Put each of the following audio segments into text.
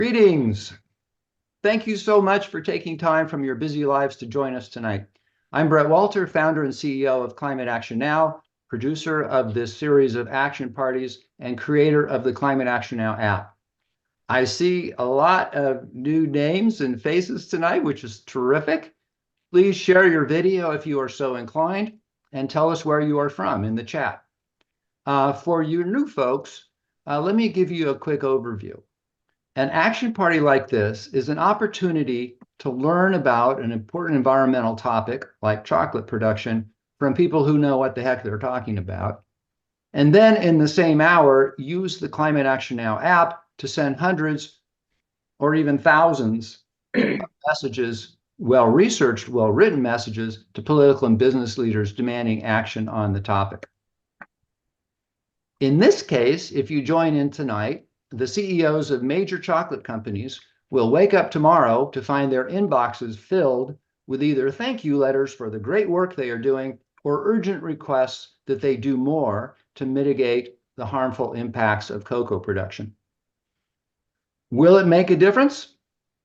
Greetings. Thank you so much for taking time from your busy lives to join us tonight. I'm Brett Walter, founder and CEO of Climate Action Now, producer of this series of action parties, and creator of the Climate Action Now app. I see a lot of new names and faces tonight, which is terrific. Please share your video if you are so inclined, and tell us where you are from in the chat. For you new folks, let me give you a quick overview. An action party like this is an opportunity to learn about an important environmental topic like chocolate production from people who know what the heck they're talking about. And then in the same hour, use the Climate Action Now app to send hundreds or even thousands of messages, well-researched, well-written messages to political and business leaders demanding action on the topic. In this case, if you join in tonight, the CEOs of major chocolate companies will wake up tomorrow to find their inboxes filled with either thank you letters for the great work they are doing or urgent requests that they do more to mitigate the harmful impacts of cocoa production. Will it make a difference?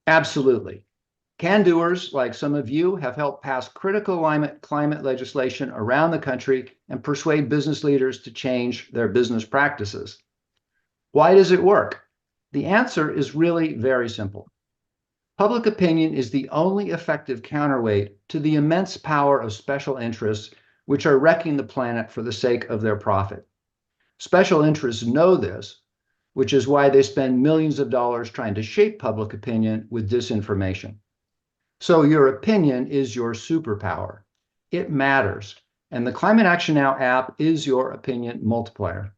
Absolutely. CANDoers, like some of you, have helped pass critical climate legislation around the country and persuade business leaders to change their business practices. Why does it work? The answer is really very simple. Public opinion is the only effective counterweight to the immense power of special interests, which are wrecking the planet for the sake of their profit. Special interests know this, which is why they spend millions of dollars trying to shape public opinion with disinformation. So your opinion is your superpower. It matters. And the Climate Action Now app is your opinion multiplier.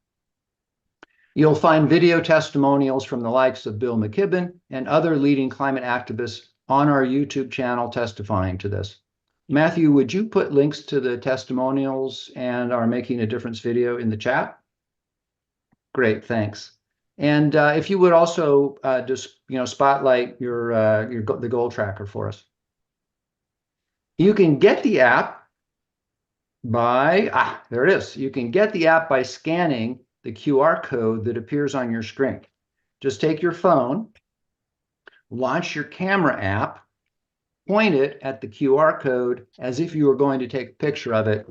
You'll find video testimonials from the likes of Bill McKibben and other leading climate activists on our YouTube channel testifying to this. Matthew, would you put links to the testimonials and our Making a Difference video in the chat? Great, thanks. And if you would also just spotlight the goal tracker for us. You can get the app by there it is. You can get the app by scanning the QR code that appears on your screen. Just take your phone, launch your camera app, point it at the QR code as if you were going to take a picture of it.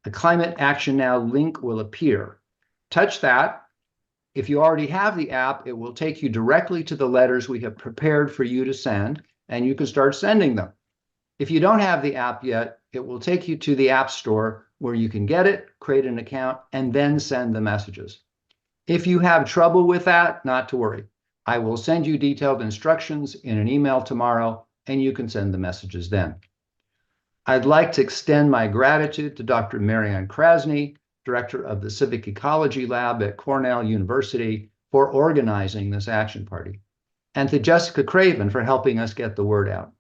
The Climate Action Now link will appear. Touch that. If you already have the app, it will take you directly to the letters we have prepared for you to send, and you can start sending them. If you don't have the app yet, it will take you to the App Store where you can get it, create an account, and then send the messages. If you have trouble with that, not to worry. I will send you detailed instructions in an email tomorrow, and you can send the messages then. I'd like to extend my gratitude to Dr. Marianne Krasny, Director of the Civic Ecology Lab at Cornell University, for organizing this action party, and to Jessica Craven for helping us get the word out.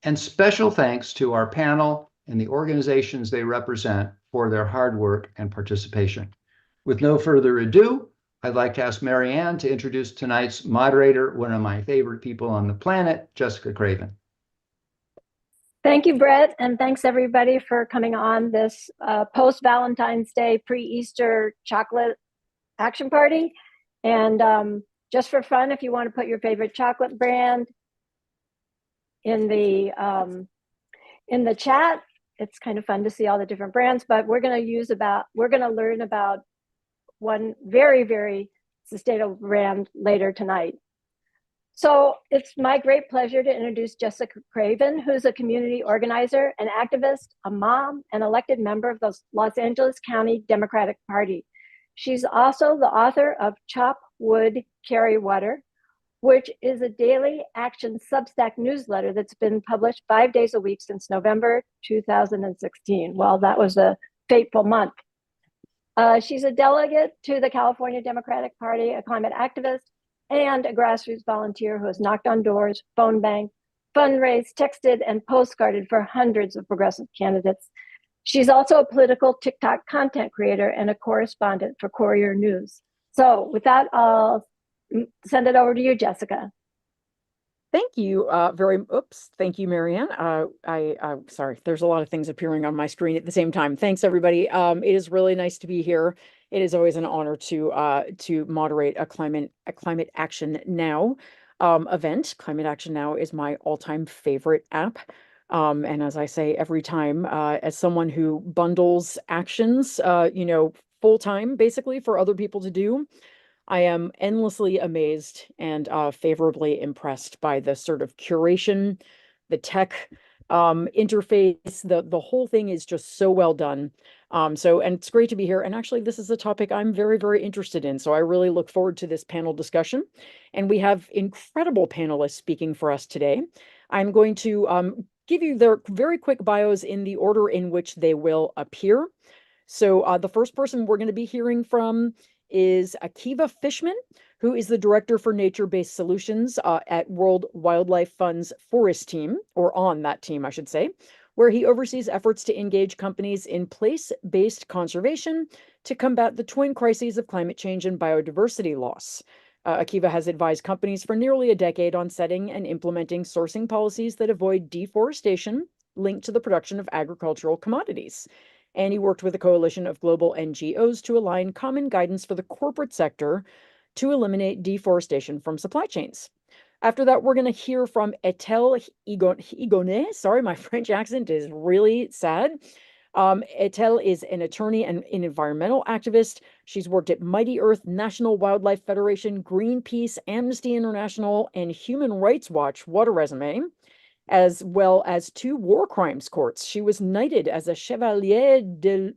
And special thanks to our panel and the organizations they represent for their hard work and participation. With no further ado, I'd like to ask Marianne to introduce tonight's moderator, one of my favorite people on the planet, Jessica Craven. Thank you, Brett, and thanks everybody for coming on this post-Valentine's Day, pre-Easter chocolate action party. And just for fun, if you want to put your favorite chocolate brand in the chat, it's kind of fun to see all the different brands, but we're going to learn about one very, very sustainable brand later tonight. So it's my great pleasure to introduce Jessica Craven, who's a community organizer, an activist, a mom, and elected member of the Los Angeles County Democratic Party. She's also the author of Chop Wood, Carry Water, which is a daily action Substack newsletter that's been published 5 days a week since November 2016. Well, that was a fateful month. She's a delegate to the California Democratic Party, a climate activist, and a grassroots volunteer who has knocked on doors, phone banked, fundraised, texted, and postcarded for hundreds of progressive candidates. She's also a political TikTok content creator and a correspondent for Courier News. So with that, I'll send it over to you, Jessica. Thank you thank you, Marianne. Sorry, there's a lot of things appearing on my screen at the same time. Thanks, everybody. It is really nice to be here It is always an honor to moderate a Climate Action Now event. Climate Action Now is my all-time favorite app. And as I say every time, as someone who bundles actions, full-time basically for other people to do, I am endlessly amazed and favorably impressed by the sort of curation, the tech interface. The whole thing is just so well done. And it's great to be here. And actually, this is a topic I'm very, very interested in. So I really look forward to this panel discussion. And we have incredible panelists speaking for us today. I'm going to give you their very quick bios in the order in which they will appear. So the first person we're going to be hearing from is Akiva Fishman, who is the Director for Nature-Based Solutions at World Wildlife Fund's Forest Team, or on that team, I should say, where he oversees efforts to engage companies in place-based conservation to combat the twin crises of climate change and biodiversity loss. Akiva has advised companies for nearly a decade on setting and implementing sourcing policies that avoid deforestation linked to the production of agricultural commodities. And he worked with a coalition of global NGOs to align common guidance for the corporate sector to eliminate deforestation from supply chains. After that, we're going to hear from Etelle Higonnet. Sorry, my French accent is really sad. Etelle is an attorney and an environmental activist. She's worked at Mighty Earth, National Wildlife Federation, Greenpeace, Amnesty International, and Human Rights Watch. What a resume. As well as 2 war crimes courts. She was knighted as a Chevalier de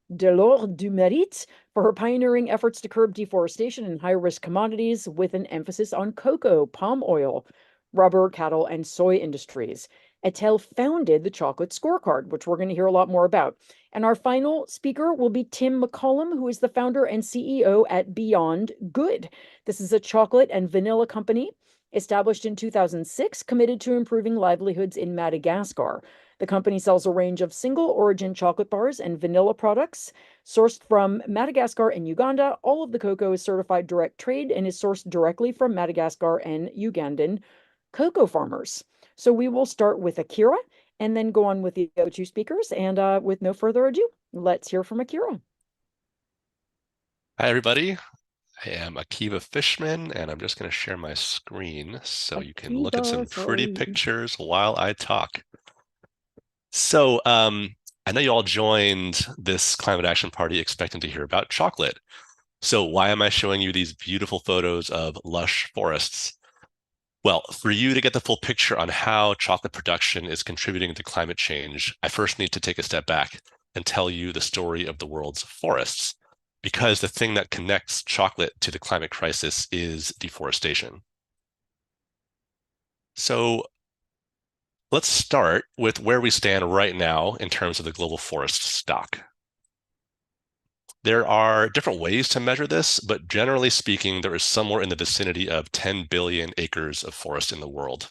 l'Ordre du Mérite for her pioneering efforts to curb deforestation in high-risk commodities with an emphasis on cocoa, palm oil, rubber, cattle, and soy industries. Etelle founded the Chocolate Scorecard, which we're going to hear a lot more about. And our final speaker will be Tim McCollum, who is the founder and CEO at Beyond Good. This is a chocolate and vanilla company established in 2006, committed to improving livelihoods in Madagascar. The company sells a range of single-origin chocolate bars and vanilla products sourced from Madagascar and Uganda. All of the cocoa is certified direct trade and is sourced directly from Madagascar and Ugandan cocoa farmers. So we will start with Akira and then go on with the other 2 speakers. And with no further ado, let's hear from Akira. Hi, everybody. I am Akiva Fishman, and I'm just going to share my screen so you can look at some pretty pictures while I talk. So I know you all joined this climate action party expecting to hear about chocolate. So why am I showing you these beautiful photos of lush forests? Well, for you to get the full picture on how chocolate production is contributing to climate change, I first need to take a step back and tell you the story of the world's forests, because the thing that connects chocolate to the climate crisis is deforestation. So let's start with where we stand right now in terms of the global forest stock. There are different ways to measure this, but generally speaking, there is somewhere in the vicinity of 10 billion acres of forest in the world.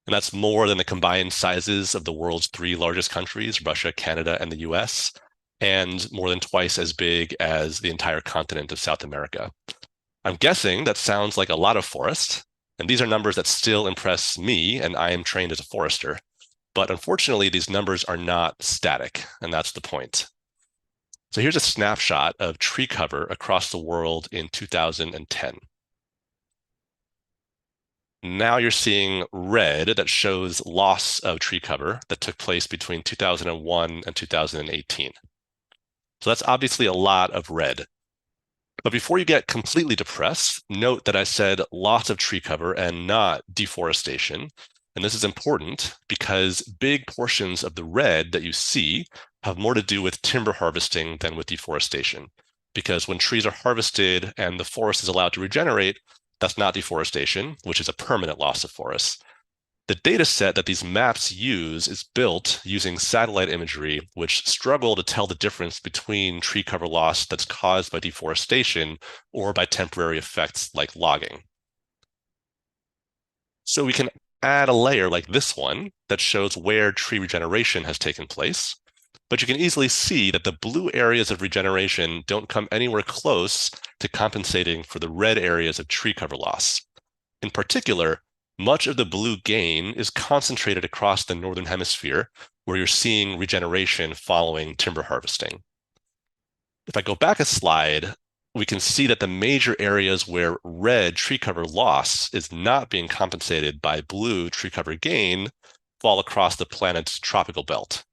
And that's more than the combined sizes of the world's 3 largest countries, Russia, Canada, and the US, and more than twice as big as the entire continent of South America. I'm guessing that sounds like a lot of forest, and these are numbers that still impress me, and I am trained as a forester. But unfortunately, these numbers are not static, and that's the point. So here's a snapshot of tree cover across the world in 2010. Now you're seeing red that shows loss of tree cover that took place between 2001 and 2018. So that's obviously a lot of red. But before you get completely depressed, note that I said loss of tree cover and not deforestation. And this is important because big portions of the red that you see have more to do with timber harvesting than with deforestation. Because when trees are harvested and the forest is allowed to regenerate, that's not deforestation, which is a permanent loss of forests. The data set that these maps use is built using satellite imagery, which struggle to tell the difference between tree cover loss that's caused by deforestation or by temporary effects like logging. So we can add a layer like this one that shows where tree regeneration has taken place. But you can easily see that the blue areas of regeneration don't come anywhere close to compensating for the red areas of tree cover loss. In particular, much of the blue gain is concentrated across the northern hemisphere, where you're seeing regeneration following timber harvesting. If I go back a slide, we can see that the major areas where red tree cover loss is not being compensated by blue tree cover gain fall across the planet's tropical belt.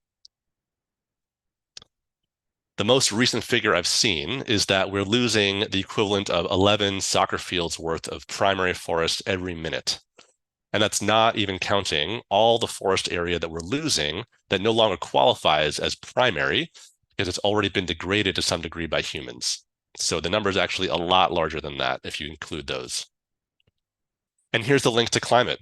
The most recent figure I've seen is that we're losing the equivalent of 11 soccer fields worth of primary forest every minute. And that's not even counting all the forest area that we're losing that no longer qualifies as primary because it's already been degraded to some degree by humans. So the number is actually a lot larger than that if you include those. And here's the link to climate.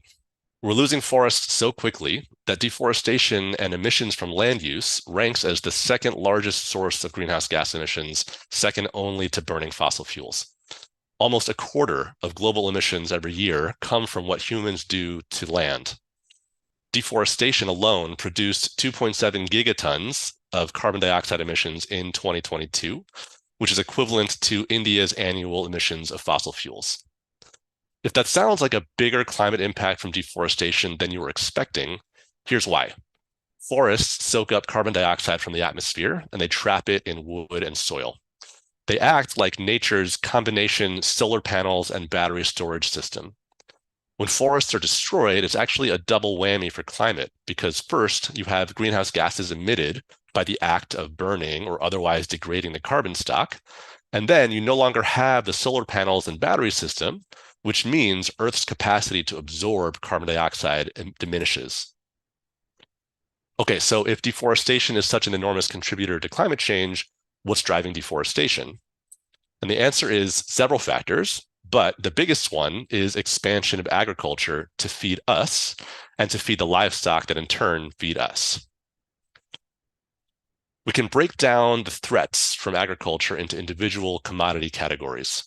We're losing forests so quickly that deforestation and emissions from land use ranks as the second largest source of greenhouse gas emissions, second only to burning fossil fuels. Almost a quarter of global emissions every year come from what humans do to land. Deforestation alone produced 2.7 gigatons of carbon dioxide emissions in 2022, which is equivalent to India's annual emissions of fossil fuels. If that sounds like a bigger climate impact from deforestation than you were expecting, here's why. Forests soak up carbon dioxide from the atmosphere and they trap it in wood and soil. They act like nature's combination solar panels and battery storage system. When forests are destroyed, it's actually a double whammy for climate because first, you have greenhouse gases emitted by the act of burning or otherwise degrading the carbon stock, and then you no longer have the solar panels and battery system, which means Earth's capacity to absorb carbon dioxide diminishes. Okay, so if deforestation is such an enormous contributor to climate change, what's driving deforestation? And the answer is several factors, but the biggest one is expansion of agriculture to feed us and to feed the livestock that in turn feed us. We can break down the threats from agriculture into individual commodity categories.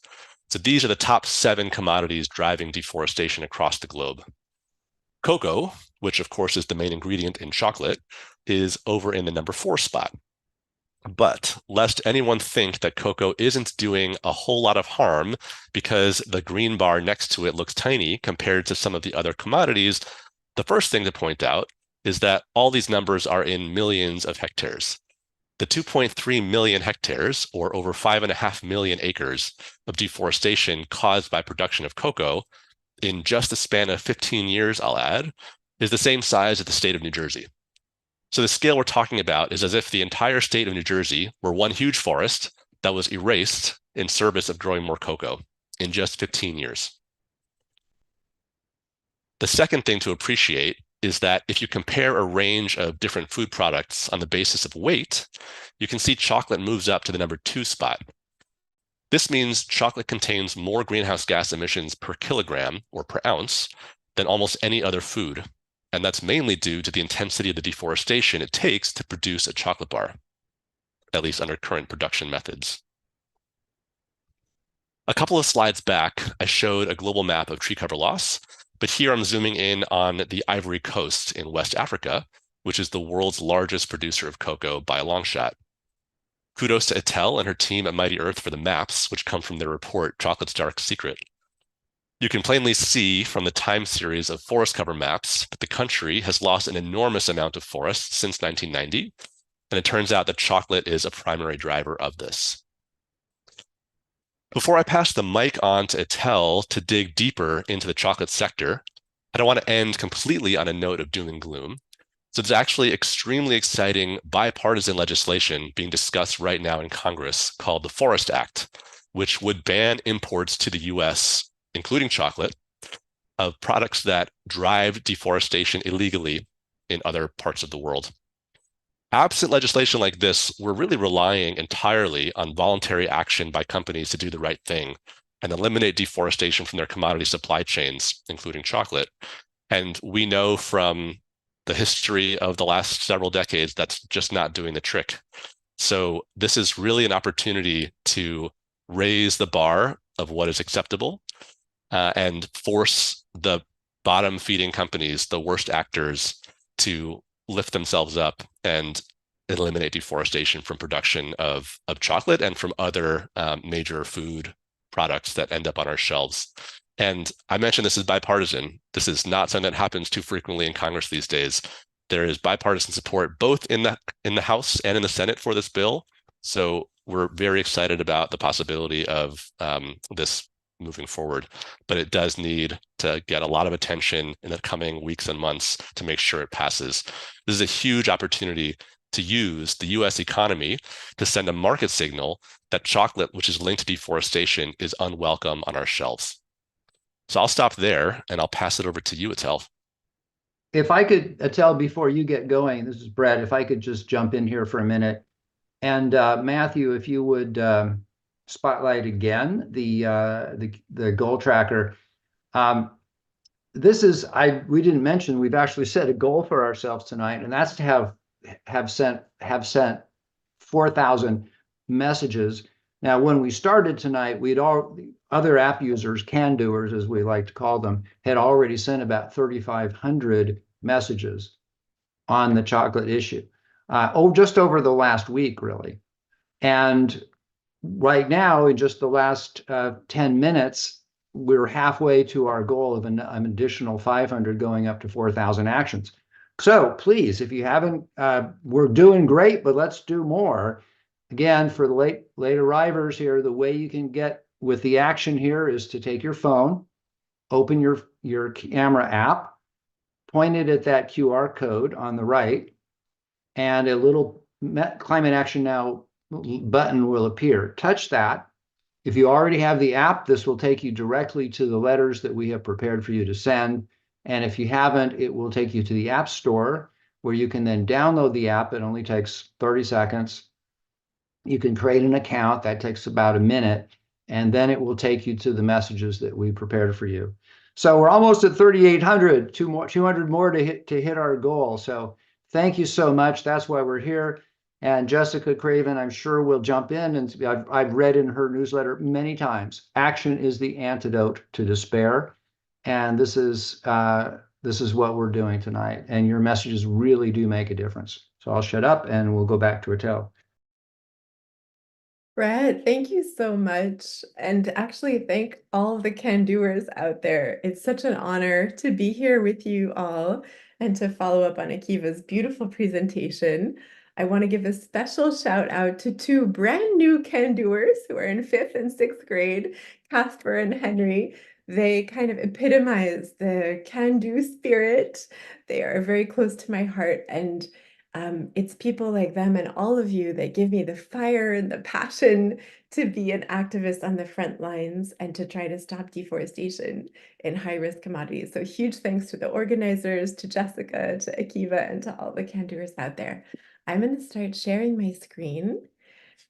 So these are the top 7 commodities driving deforestation across the globe. Cocoa, which of course is the main ingredient in chocolate, is over in the number 4 spot. But lest anyone think that cocoa isn't doing a whole lot of harm because the green bar next to it looks tiny compared to some of the other commodities, the first thing to point out is that all these numbers are in millions of hectares. The 2.3 million hectares, or over 5.5 million acres of deforestation caused by production of cocoa in just a span of 15 years, I'll add, is the same size as the state of New Jersey. So the scale we're talking about is as if the entire state of New Jersey were one huge forest that was erased in service of growing more cocoa in just 15 years. The second thing to appreciate is that if you compare a range of different food products on the basis of weight, you can see chocolate moves up to the number 2 spot. This means chocolate contains more greenhouse gas emissions per kilogram or per ounce than almost any other food. And that's mainly due to the intensity of the deforestation it takes to produce a chocolate bar, at least under current production methods. A couple of slides back, I showed a global map of tree cover loss, but here I'm zooming in on the Ivory Coast in West Africa, which is the world's largest producer of cocoa by a long shot. Kudos to Etelle and her team at Mighty Earth for the maps, which come from their report, Chocolate's Dark Secret. You can plainly see from the time series of forest cover maps that the country has lost an enormous amount of forest since 1990, and it turns out that chocolate is a primary driver of this. Before I pass the mic on to Etelle to dig deeper into the chocolate sector, I don't want to end completely on a note of doom and gloom. So there's actually extremely exciting bipartisan legislation being discussed right now in Congress called the Forest Act, which would ban imports to the US, including chocolate, of products that drive deforestation illegally in other parts of the world. Absent legislation like this, we're really relying entirely on voluntary action by companies to do the right thing and eliminate deforestation from their commodity supply chains, including chocolate. And we know from the history of the last several decades, that's just not doing the trick. So this is really an opportunity to raise the bar of what is acceptable and force the bottom feeding companies, the worst actors, to lift themselves up and eliminate deforestation from production of chocolate and from other major food products that end up on our shelves. And I mentioned this is bipartisan. This is not something that happens too frequently in Congress these days. There is bipartisan support both in the House and in the Senate for this bill. So we're very excited about the possibility of this moving forward, but it does need to get a lot of attention in the coming weeks and months to make sure it passes. This is a huge opportunity to use the US economy to send a market signal that chocolate, which is linked to deforestation, is unwelcome on our shelves. So I'll stop there and I'll pass it over to you, Etelle. If I could, Etelle, before you get going, this is Brett, if I could just jump in here for a minute. And Matthew, if you would spotlight again the goal tracker. This is, we didn't mention, we've actually set a goal for ourselves tonight, and that's to have sent 4,000 messages. Now, when we started tonight, other app users, CANDoers, as we like to call them, had already sent about 3,500 messages on the chocolate issue. Just over the last week, really. And right now, in just the last 10 minutes, we're halfway to our goal of an additional 500 going up to 4,000 actions. So please, if you haven't, we're doing great, but let's do more. Again, for the late arrivers here, the way you can get with the action here is to take your phone, open your camera app, point it at that QR code on the right, and a little Climate Action Now button will appear. Touch that. If you already have the app, this will take you directly to the letters that we have prepared for you to send. And if you haven't, it will take you to the App Store, where you can then download the app. It only takes 30 seconds. You can create an account. That takes about a minute. And then it will take you to the messages that we prepared for you. So we're almost at 3,800, 200 more to hit our goal. So thank you so much. That's why we're here. And Jessica Craven, I'm sure, will jump in. And I've read in her newsletter many times, action is the antidote to despair. And this is what we're doing tonight. And your messages really do make a difference. So I'll shut up and we'll go back to Etelle. Brett, thank you so much. And actually, thank all of the CANDoers out there. It's such an honor to be here with you all and to follow up on Akiva's beautiful presentation. I want to give a special shout out to two brand new CANDoers who are in 5th and 6th grade, Casper and Henry. They kind of epitomize the can-do spirit. They are very close to my heart, and it's people like them and all of you that give me the fire and the passion to be an activist on the front lines and to try to stop deforestation in high-risk commodities. So huge thanks to the organizers, to Jessica, to Akiva, and to all the CANDoers out there. I'm going to start sharing my screen,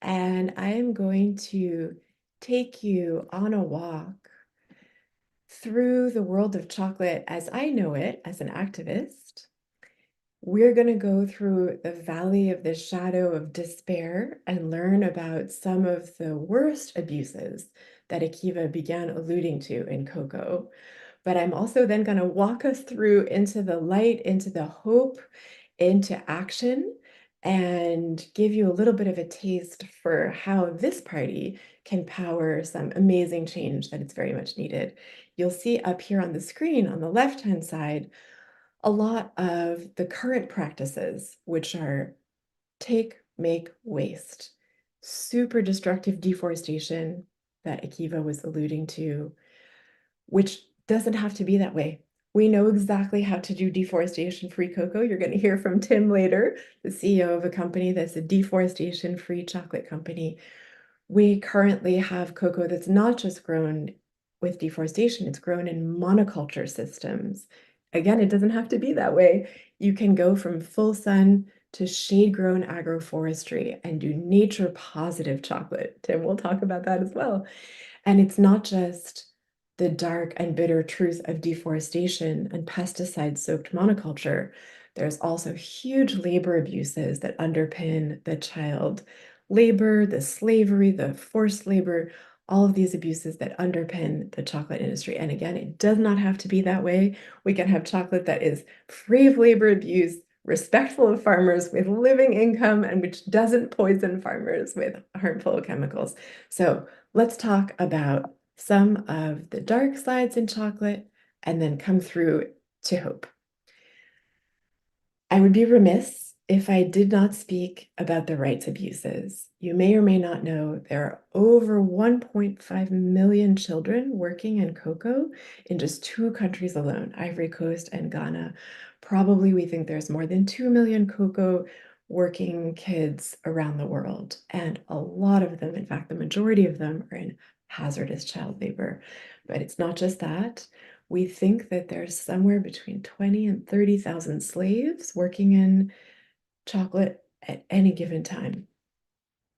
and I am going to take you on a walk through the world of chocolate as I know it as an activist. We're going to go through the valley of the shadow of despair and learn about some of the worst abuses that Akiva began alluding to in cocoa. But I'm also then going to walk us through into the light, into the hope, into action, and give you a little bit of a taste for how this party can power some amazing change that is very much needed. You'll see up here on the screen on the left-hand side a lot of the current practices, which are take, make, waste, super destructive deforestation that Akiva was alluding to, which doesn't have to be that way. We know exactly how to do deforestation-free cocoa. You're going to hear from Tim later, the CEO of a company that's a deforestation-free chocolate company. We currently have cocoa that's not just grown with deforestation, it's grown in monoculture systems. Again, it doesn't have to be that way. You can go from full sun to shade-grown agroforestry and do nature-positive chocolate. Tim will talk about that as well. And it's not just the dark and bitter truth of deforestation and pesticide-soaked monoculture. There's also huge labor abuses that underpin the child labor, the slavery, the forced labor, all of these abuses that underpin the chocolate industry. And again, it does not have to be that way. We can have chocolate that is free of labor abuse, respectful of farmers, with living income, and which doesn't poison farmers with harmful chemicals. So let's talk about some of the dark sides in chocolate and then come through to hope. I would be remiss if I did not speak about the rights abuses, you may or may not know there are over 1.5 million children working in cocoa in just 2 countries alone, Ivory Coast and Ghana. Probably we think there's more than 2 million cocoa working kids around the world. And a lot of them, in fact, the majority of them are in hazardous child labor. But it's not just that. We think that there's somewhere between 20 and 30,000 slaves working in chocolate at any given time.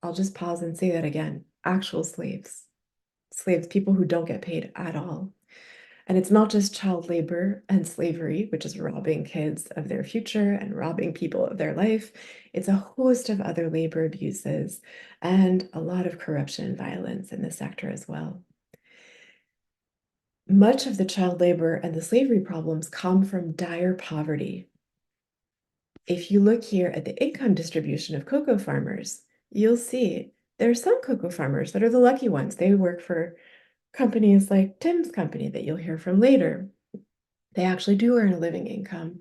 I'll just pause and say that again. Actual slaves. Slaves, people who don't get paid at all. And it's not just child labor and slavery, which is robbing kids of their future and robbing people of their life. It's a host of other labor abuses and a lot of corruption and violence in the sector as well. Much of the child labor and the slavery problems come from dire poverty. If you look here at the income distribution of cocoa farmers, you'll see there are some cocoa farmers that are the lucky ones. They work for companies like Tim's company that you'll hear from later. They actually do earn a living income.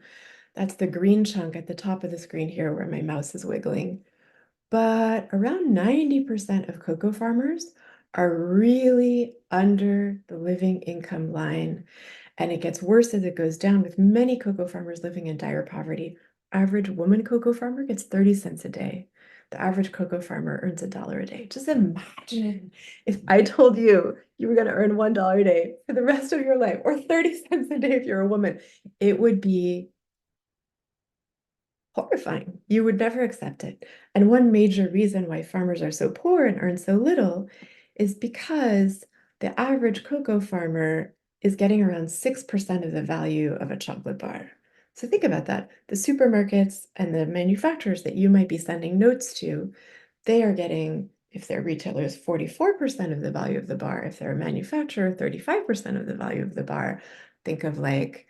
That's the green chunk at the top of the screen here where my mouse is wiggling. But around 90% of cocoa farmers are really under the living income line. And it gets worse as it goes down, with many cocoa farmers living in dire poverty. Average woman cocoa farmer gets 30 cents a day. The average cocoa farmer earns $1 a day. Just imagine if I told you you were going to earn $1 a day for the rest of your life, or 30 cents a day if you're a woman. It would be horrifying. You would never accept it. And one major reason why farmers are so poor and earn so little is because the average cocoa farmer is getting around 6% of the value of a chocolate bar. So think about that. The supermarkets and the manufacturers that you might be sending notes to, they are getting, if they're retailers, 44% of the value of the bar. If they're a manufacturer, 35% of the value of the bar. Think of like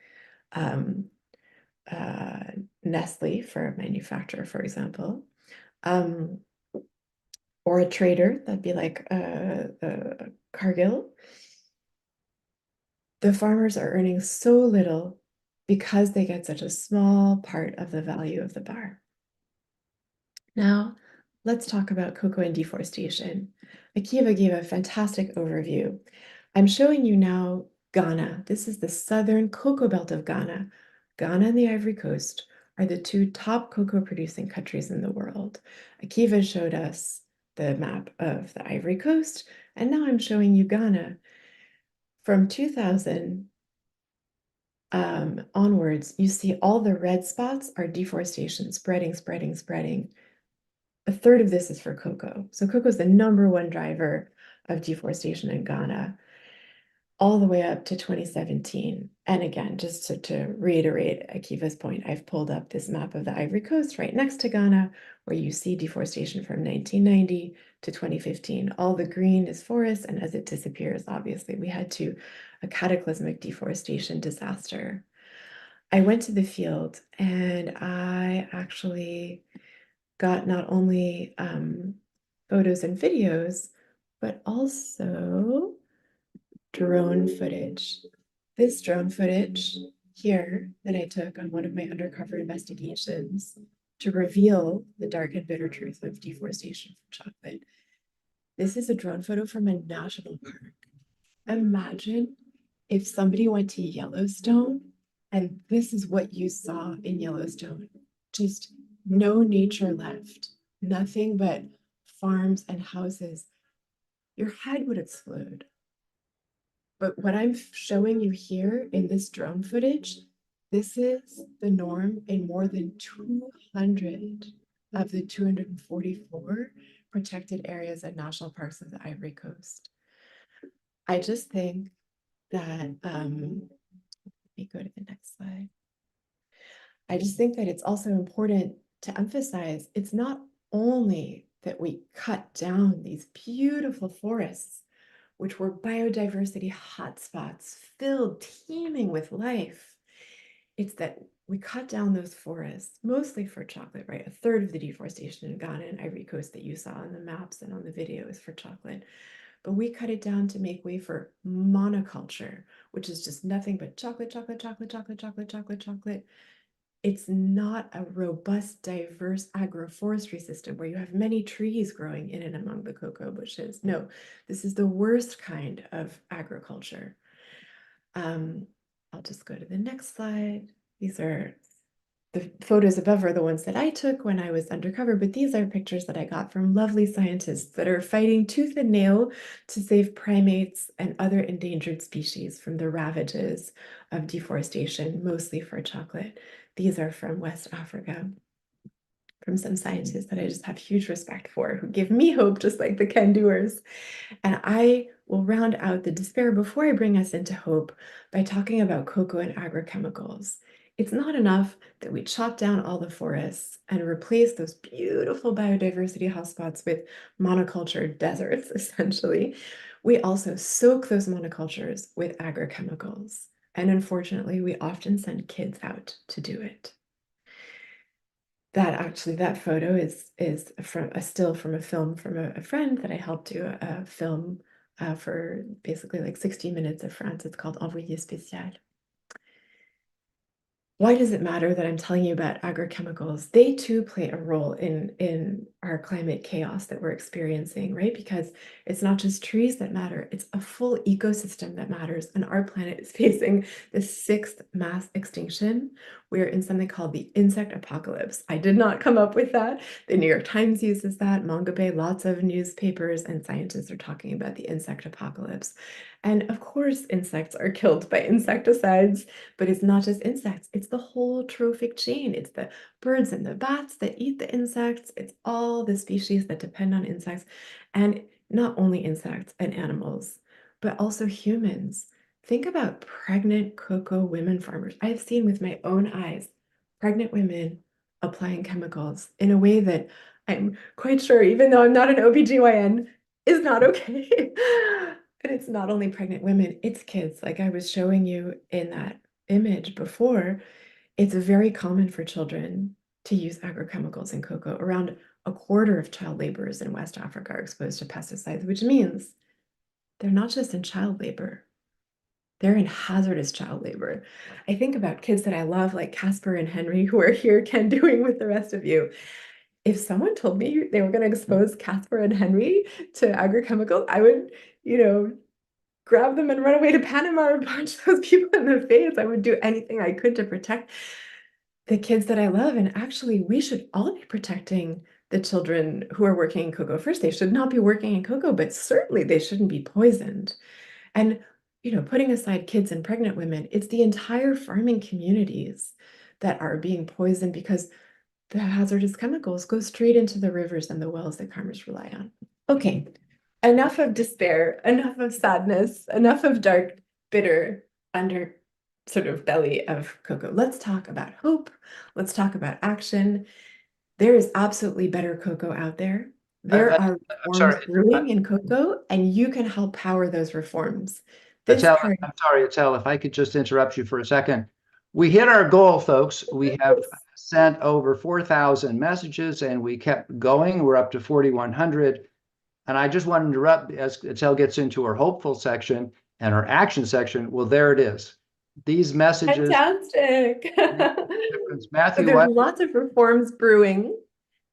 Nestle for a manufacturer, for example, or a trader, that'd be like Cargill. The farmers are earning so little because they get such a small part of the value of the bar. Now, let's talk about cocoa and deforestation. Akiva gave a fantastic overview. I'm showing you now Ghana. This is the southern cocoa belt of Ghana. Ghana and the Ivory Coast are the 2 top cocoa producing countries in the world. Akiva showed us the map of the Ivory Coast, and now I'm showing you Ghana. From 2000 onwards, you see all the red spots are deforestation, spreading. A third of this is for cocoa. So cocoa is the #1 driver of deforestation in Ghana, all the way up to 2017. And again, just to reiterate Akiva's point, I've pulled up this map of the Ivory Coast right next to Ghana, where you see deforestation from 1990 to 2015. All the green is forest, and as it disappears, obviously, we had a cataclysmic deforestation disaster. I went to the field and I actually got not only photos and videos, but also drone footage. This drone footage here that I took on one of my undercover investigations to reveal the dark and bitter truth of deforestation from chocolate. This is a drone photo from a national park. Imagine if somebody went to Yellowstone and this is what you saw in Yellowstone. Just no nature left, nothing but farms and houses. Your head would explode. But what I'm showing you here in this drone footage, this is the norm in more than 200 of the 244 protected areas and national parks of the Ivory Coast. I just think that, let me go to the next slide. I just think that it's also important to emphasize it's not only that we cut down these beautiful forests, which were biodiversity hotspots filled, teeming with life. It's that we cut down those forests, mostly for chocolate, right? A third of the deforestation in Ghana and Ivory Coast that you saw on the maps and on the video is for chocolate. But we cut it down to make way for monoculture, which is just nothing but chocolate, chocolate, chocolate, chocolate, chocolate, chocolate, chocolate. It's not a robust, diverse agroforestry system where you have many trees growing in and among the cocoa bushes. No, this is the worst kind of agriculture. I'll just go to the next slide. These are the photos above are the ones that I took when I was undercover, but these are pictures that I got from lovely scientists that are fighting tooth and nail to save primates and other endangered species from the ravages of deforestation, mostly for chocolate. These are from West Africa, from some scientists that I just have huge respect for, who give me hope, just like the CANDoers. And I will round out the despair before I bring us into hope by talking about cocoa and agrochemicals. It's not enough that we chop down all the forests and replace those beautiful biodiversity hotspots with monoculture deserts, essentially. We also soak those monocultures with agrochemicals. And unfortunately, we often send kids out to do it. That photo is from a still from a film from a friend that I helped do a film for basically like 60 minutes of France. It's called Envoyé Spécial. Why does it matter that I'm telling you about agrochemicals? They too play a role in our climate chaos that we're experiencing, right? Because it's not just trees that matter, it's a full ecosystem that matters. And our planet is facing the 6th mass extinction. We're in something called the insect apocalypse. I did not come up with that. The New York Times uses that, Manga Bay, lots of newspapers and scientists are talking about the insect apocalypse. And of course, insects are killed by insecticides, but it's not just insects, it's the whole trophic chain. It's the birds and the bats that eat the insects. It's all the species that depend on insects, and not only insects and animals, but also humans. Think about pregnant cocoa women farmers. I've seen with my own eyes pregnant women applying chemicals in a way that I'm quite sure, even though I'm not an OBGYN, is not okay. And it's not only pregnant women, it's kids. Like I was showing you in that image before, it's very common for children to use agrochemicals in cocoa. Around a quarter of child laborers in West Africa are exposed to pesticides, which means they're not just in child labor, they're in hazardous child labor. I think about kids that I love, like Casper and Henry, who are here CANDoing with the rest of you. If someone told me they were going to expose Casper and Henry to agrochemicals, I would, grab them and run away to Panama or punch those people in the face. I would do anything I could to protect the kids that I love. And actually, we should all be protecting the children who are working in cocoa. First, they should not be working in cocoa, but certainly they shouldn't be poisoned. And, putting aside kids and pregnant women, it's the entire farming communities that are being poisoned because the hazardous chemicals go straight into the rivers and the wells that farmers rely on. Okay, enough of despair, enough of sadness, enough of dark, bitter under sort of belly of cocoa. Let's talk about hope. Let's talk about action. There is absolutely better cocoa out there. There are I'm reforms sorry. brewing in cocoa, and you can help power those reforms. Etelle, I'm sorry, Etelle, if I could just interrupt you for a second. We hit our goal, folks. We have sent over 4,000 messages and we kept going. We're up to 4,100. And I just want to interrupt as Etelle gets into her hopeful section and her action section. Well, there it is. These messages. Fantastic. Matthew, There's lots of reforms brewing.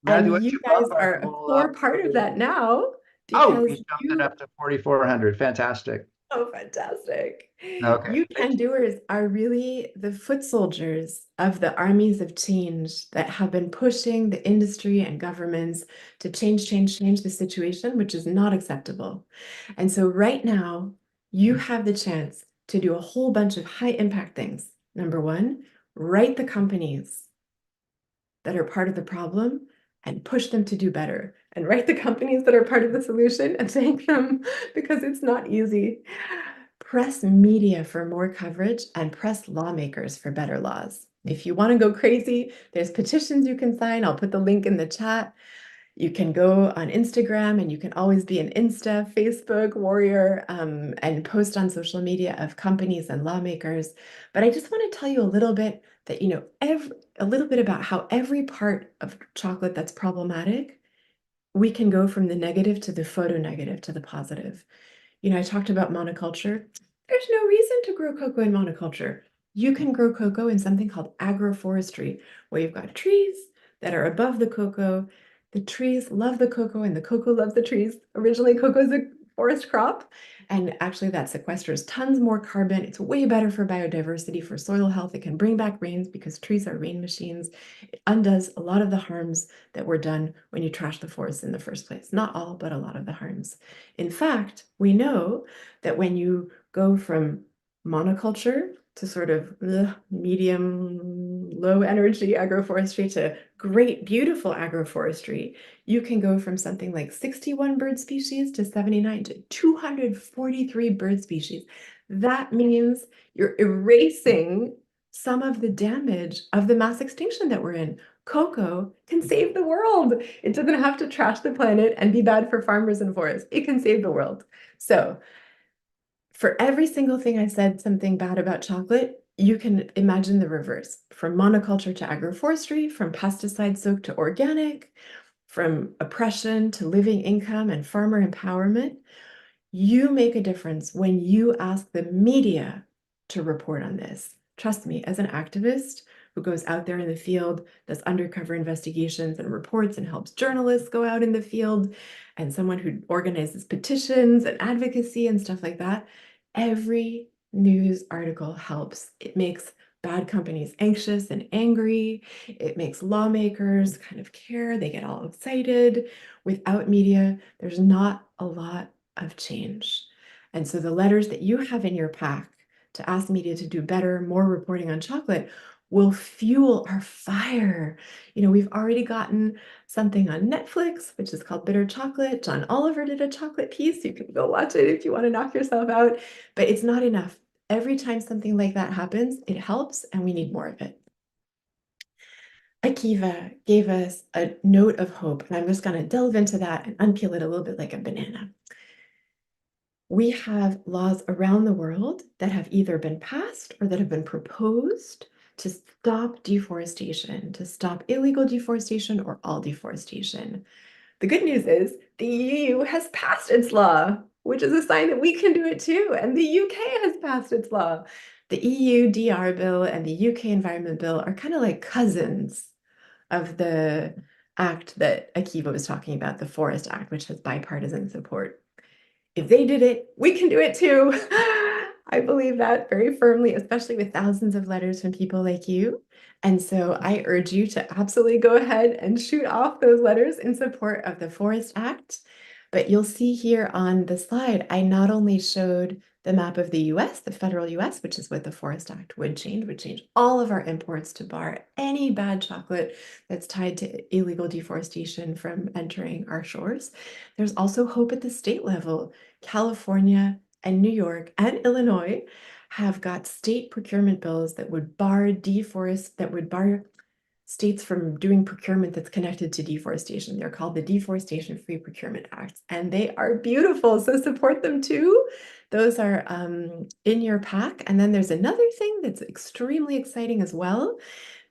Matthew, And you guys are a core part of that now oh, because you jumped it up to 4,400. Fantastic. Oh, fantastic. Okay. You CANDoers are really the foot soldiers of the armies of change that have been pushing the industry and governments to change the situation, which is not acceptable. And so right now, you have the chance to do a whole bunch of high impact things. Number one, write the companies that are part of the problem and push them to do better, and write the companies that are part of the solution and thank them because it's not easy. Press media for more coverage and press lawmakers for better laws. If you want to go crazy, there's petitions you can sign. I'll put the link in the chat. You can go on Instagram and you can always be an Insta, Facebook warrior and post on social media of companies and lawmakers. But I just want to tell you a little bit that, a little bit about how every part of chocolate that's problematic, we can go from the negative to the photo-negative to the positive. I talked about monoculture. There's no reason to grow cocoa in monoculture. You can grow cocoa in something called agroforestry, where you've got trees that are above the cocoa. The trees love the cocoa and the cocoa loves the trees. Originally, cocoa is a forest crop, and actually that sequesters tons more carbon. It's way better for biodiversity, for soil health. It can bring back rains because trees are rain machines. It undoes a lot of the harms that were done when you trashed the forest in the first place. Not all, but a lot of the harms. In fact, we know that when you go from monoculture to sort of medium, low energy agroforestry to great, beautiful agroforestry, you can go from something like 61 bird species to 79 to 243 bird species. That means you're erasing some of the damage of the mass extinction that we're in. Cocoa can save the world. It doesn't have to trash the planet and be bad for farmers and forests. It can save the world. So for every single thing I said something bad about chocolate, you can imagine the reverse. From monoculture to agroforestry, from pesticide soaked to organic, from oppression to living income and farmer empowerment. You make a difference when you ask the media to report on this. Trust me, as an activist who goes out there in the field, does undercover investigations and reports and helps journalists go out in the field, and someone who organizes petitions and advocacy and stuff like that, every news article helps. It makes bad companies anxious and angry. It makes lawmakers kind of care. They get all excited. Without media, there's not a lot of change. And so the letters that you have in your pack to ask media to do better, more reporting on chocolate will fuel our fire. You know, we've already gotten something on Netflix, which is called Bitter Chocolate. John Oliver did a chocolate piece. You can go watch it if you want to knock yourself out, but it's not enough. Every time something like that happens, it helps, and we need more of it. Akiva gave us a note of hope, and I'm just going to delve into that and unpeel it a little bit like a banana. We have laws around the world that have either been passed or that have been proposed to stop deforestation, to stop illegal deforestation or all deforestation. The good news is the EU has passed its law, which is a sign that we can do it too. And the UK has passed its law. The EU DR bill and the UK Environment Bill are kind of like cousins of the act that Akiva was talking about, the Forest Act, which has bipartisan support. If they did it, we can do it too. I believe that very firmly, especially with thousands of letters from people like you. And so I urge you to absolutely go ahead and shoot off those letters in support of the Forest Act. But you'll see here on the slide, I not only showed the map of the US, the federal US, which is what the Forest Act would change all of our imports to bar any bad chocolate that's tied to illegal deforestation from entering our shores. There's also hope at the state level. California and New York and Illinois have got state procurement bills that would bar states from doing procurement that's connected to deforestation. They're called the Deforestation Free Procurement Acts, and they are beautiful, so support them too. Those are in your pack. And then there's another thing that's extremely exciting as well.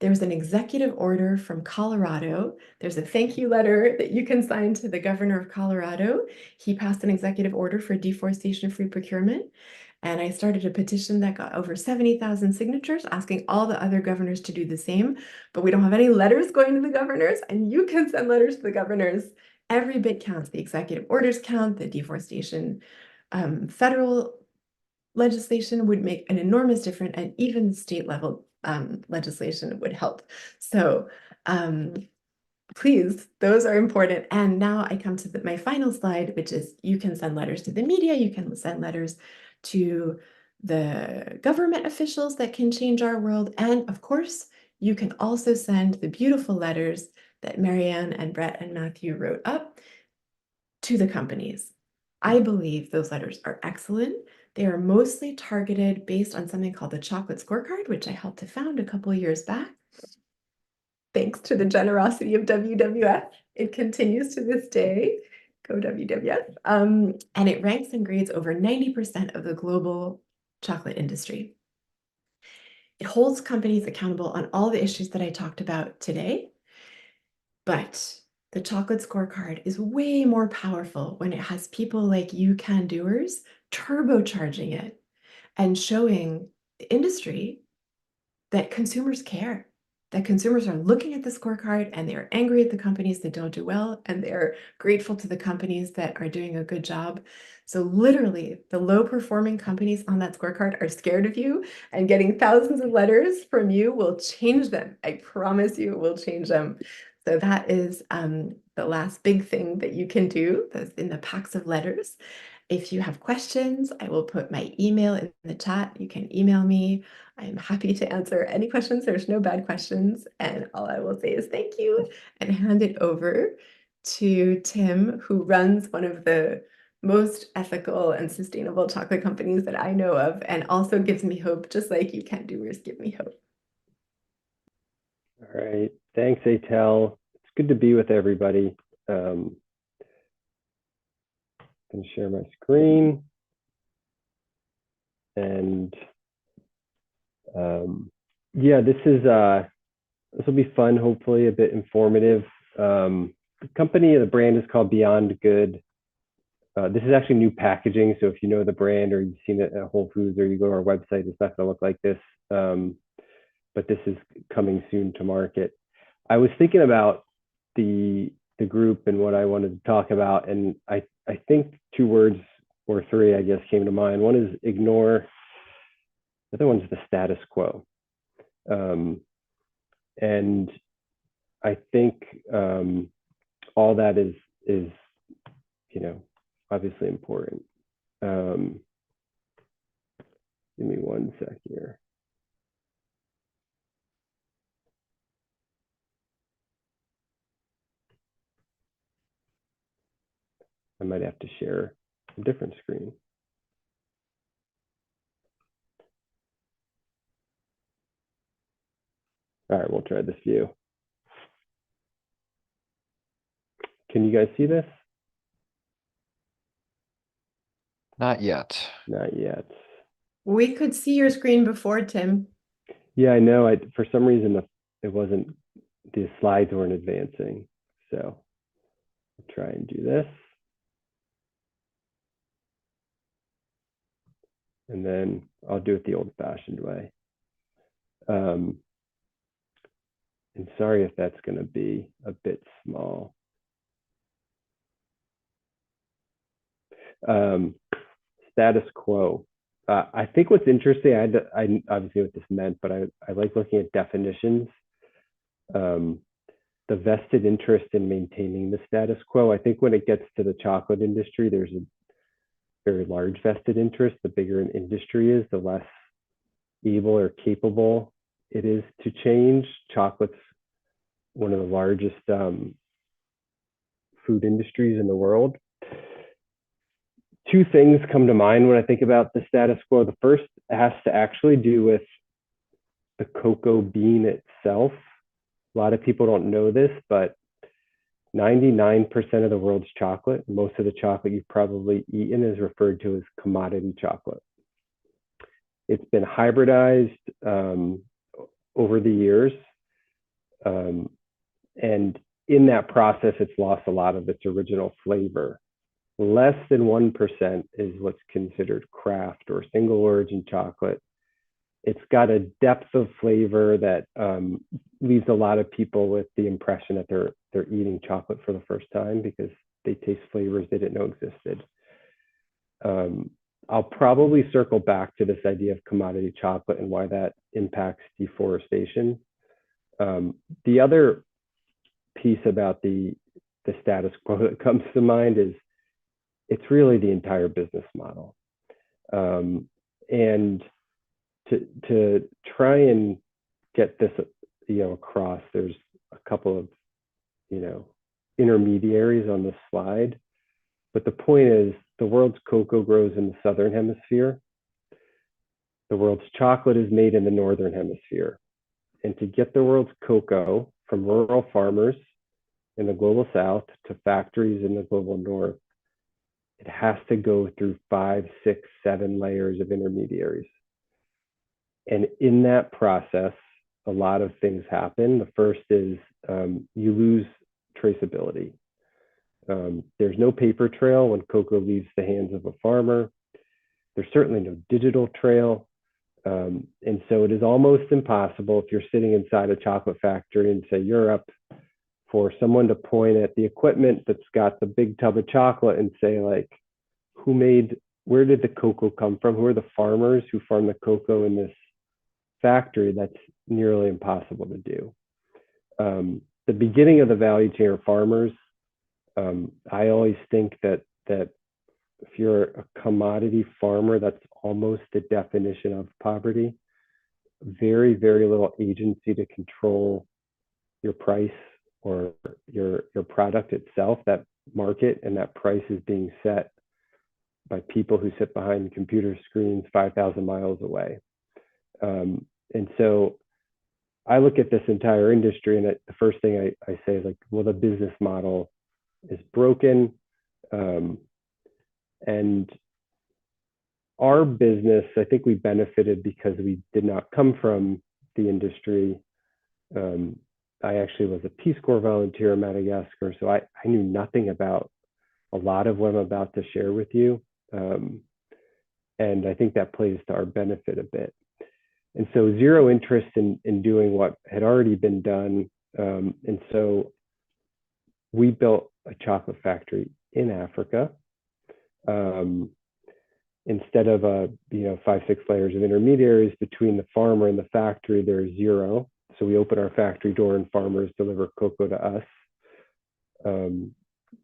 There's an executive order from Colorado. There's a thank you letter that you can sign to the governor of Colorado. He passed an executive order for deforestation-free procurement. And I started a petition that got over 70,000 signatures asking all the other governors to do the same. But we don't have any letters going to the governors, and you can send letters to the governors. Every bit counts. The executive orders count. The deforestation federal legislation would make an enormous difference, and even state level legislation would help. So please, those are important. And now I come to my final slide, which is you can send letters to the media, you can send letters to the government officials that can change our world. And of course, you can also send the beautiful letters that Marianne and Brett and Matthew wrote up to the companies. I believe those letters are excellent. They are mostly targeted based on something called the Chocolate Scorecard, which I helped to found a couple of years back. Thanks to the generosity of WWF, it continues to this day. Go WWF. And it ranks and grades over 90% of the global chocolate industry. It holds companies accountable on all the issues that I talked about today. But the Chocolate Scorecard is way more powerful when it has people like you CANDoers turbocharging it and showing the industry that consumers care, that consumers are looking at the scorecard and they're angry at the companies that don't do well, and they're grateful to the companies that are doing a good job. So literally, the low-performing companies on that scorecard are scared of you, and getting thousands of letters from you will change them. I promise you it will change them. So that is the last big thing that you can do, that's in the packs of letters. If you have questions, I will put my email in the chat. You can email me. I'm happy to answer any questions. There's no bad questions. And all I will say is thank you and hand it over to Tim, who runs one of the most ethical and sustainable chocolate companies that I know of, and also gives me hope, just like you CANDoers give me hope. All right. Thanks, Etelle. It's good to be with everybody. I'm going to share my screen. And yeah, this will be fun, hopefully a bit informative. The company, the brand is called Beyond Good. This is actually new packaging, so if you know the brand or you've seen it at Whole Foods or you go to our website, it's not going to look like this. But this is coming soon to market. I was thinking about the group and what I wanted to talk about, and I think 2 words or 3, I guess, came to mind. One is ignore. The other one's the status quo. And I think all that is obviously important. Give me 1 sec here. I might have to share a different screen. All right, we'll try this view. Can you guys see this? Not yet. Not yet. We could see your screen before, Tim. Yeah, I know. For some reason, the slides weren't advancing. So I'll try and do this. And then I'll do it the old-fashioned way. And sorry if that's going to be a bit small. Status quo. I think what's interesting, I obviously what this meant, but I like looking at definitions. The vested interest in maintaining the status quo. I think when it gets to the chocolate industry, there's a very large vested interest. The bigger an industry is, the less able or capable it is to change. Chocolate's one of the largest food industries in the world. 2 things come to mind when I think about the status quo. The first has to actually do with the cocoa bean itself. A lot of people don't know this, but 99% of the world's chocolate, most of the chocolate you've probably eaten, is referred to as commodity chocolate. It's been hybridized over the years. And in that process, it's lost a lot of its original flavor. Less than 1% is what's considered craft or single origin chocolate. It's got a depth of flavor that leaves a lot of people with the impression that they're eating chocolate for the first time because they taste flavors they didn't know existed. I'll probably circle back to this idea of commodity chocolate and why that impacts deforestation. The other piece about the status quo that comes to mind is it's really the entire business model. And to try and get this across, there's a couple of intermediaries on this slide, but the point is the world's cocoa grows in the southern hemisphere. The world's chocolate is made in the northern hemisphere. And to get the world's cocoa from rural farmers in the global south to factories in the global north, it has to go through 5, 6, 7 layers of intermediaries. And in that process, a lot of things happen. The first is you lose traceability. There's no paper trail when cocoa leaves the hands of a farmer. There's certainly no digital trail. And so it is almost impossible if you're sitting inside a chocolate factory in, say, Europe, for someone to point at the equipment that's got the big tub of chocolate and say, like, where did the cocoa come from? Who are the farmers who farm the cocoa in this factory? That's nearly impossible to do. The beginning of the value chain are farmers. I always think that if you're a commodity farmer, that's almost the definition of poverty. Very, very little agency to control your price or your product itself. That market and that price is being set by people who sit behind computer screens 5,000 miles away. And so I look at this entire industry, and the first thing I say is, like, well, the business model is broken. And our business, I think we benefited because we did not come from the industry. I actually was a Peace Corps volunteer in Madagascar, so I knew nothing about a lot of what I'm about to share with you. And I think that plays to our benefit a bit. And so zero interest in doing what had already been done. And so we built a chocolate factory in Africa. Instead of 5-6 layers of intermediaries between the farmer and the factory, there's zero. So we open our factory door and farmers deliver cocoa to us.